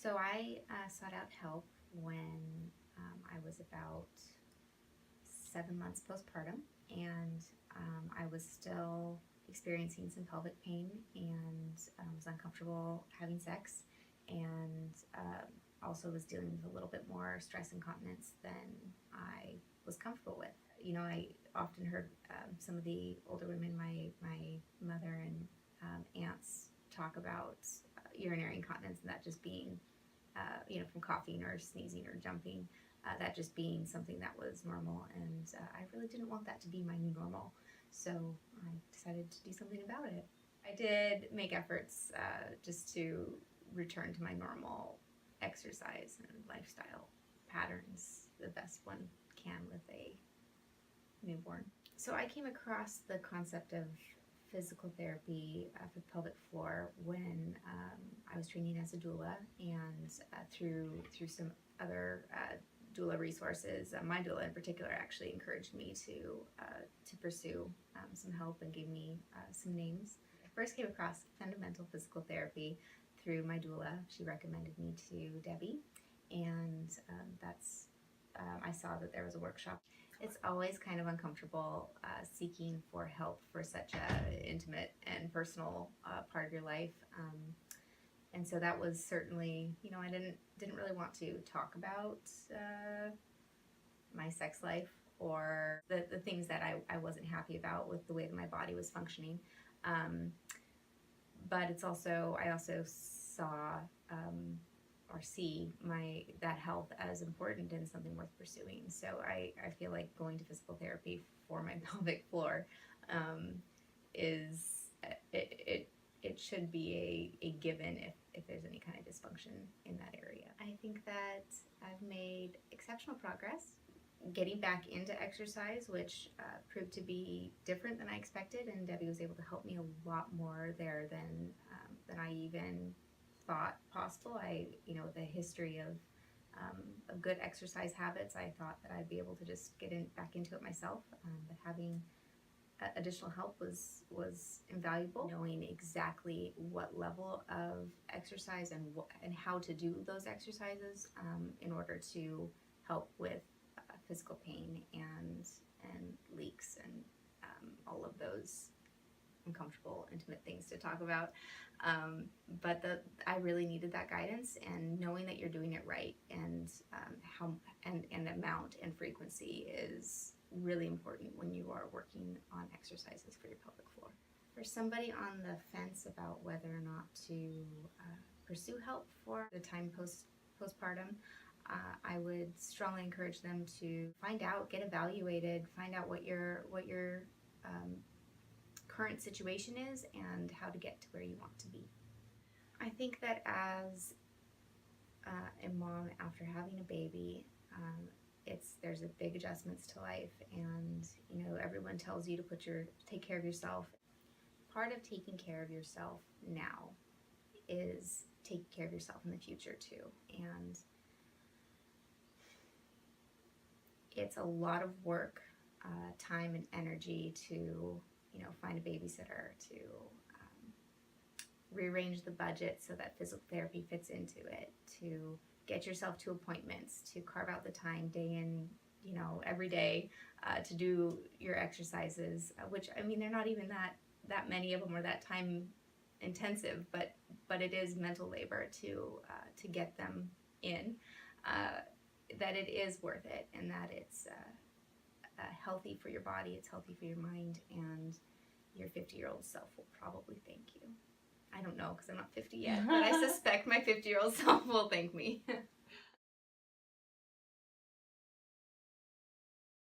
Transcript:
So I sought out help when I was about 7 months postpartum, and I was still experiencing some pelvic pain and was uncomfortable having sex, and also was dealing with a little bit more stress incontinence than I was comfortable with. You know, I often heard some of the older women, my mother and aunts, talk about urinary incontinence, and that just being from coughing or sneezing or jumping, that just being something that was normal, and I really didn't want that to be my new normal, so I decided to do something about it. I did make efforts just to return to my normal exercise and lifestyle patterns the best one can with a newborn. So I came across the concept of physical therapy for the pelvic floor when I was training as a doula, and through some other doula resources. My doula in particular actually encouraged me to pursue some help and gave me some names. I first came across fundamental physical therapy through my doula. She recommended me to Debbie, and I saw that there was a workshop. It's always kind of uncomfortable seeking for help for such an intimate and personal part of your life. And so that was certainly, I didn't really want to talk about my sex life or the things that I wasn't happy about with the way that my body was functioning. But it's also, I also saw or see that health as important and something worth pursuing. So I feel like going to physical therapy for my pelvic floor it should be a given if there's any kind of dysfunction in that area. I think that I've made exceptional progress getting back into exercise, which proved to be different than I expected, and Debbie was able to help me a lot more there than I even thought possible. With a history of good exercise habits, I thought that I'd be able to just get back into it myself, but having additional help was invaluable. Knowing exactly what level of exercise and how to do those exercises in order to help with physical pain and leaks and all of those uncomfortable, intimate things to talk about. But I really needed that guidance, and knowing that you're doing it right and how and amount and frequency is really important when you are working on exercises for your pelvic floor. For somebody on the fence about whether or not to pursue help for the time postpartum, I would strongly encourage them to find out, get evaluated, find out what your current situation is and how to get to where you want to be. I think that as a mom after having a baby, there's a big adjustments to life, and everyone tells you to take care of yourself. Part of taking care of yourself now is taking care of yourself in the future too, and it's a lot of work, time and energy to find a babysitter, to rearrange the budget so that physical therapy fits into it, to get yourself to appointments, to carve out the time day in, every day to do your exercises, which, they're not even that many of them or that time intensive, but it is mental labor to get them in, that it is worth it, and that it's healthy for your body, it's healthy for your mind, and your 50-year-old self will probably thank you. I don't know, because I'm not 50 yet, but I suspect my 50-year-old self will thank me.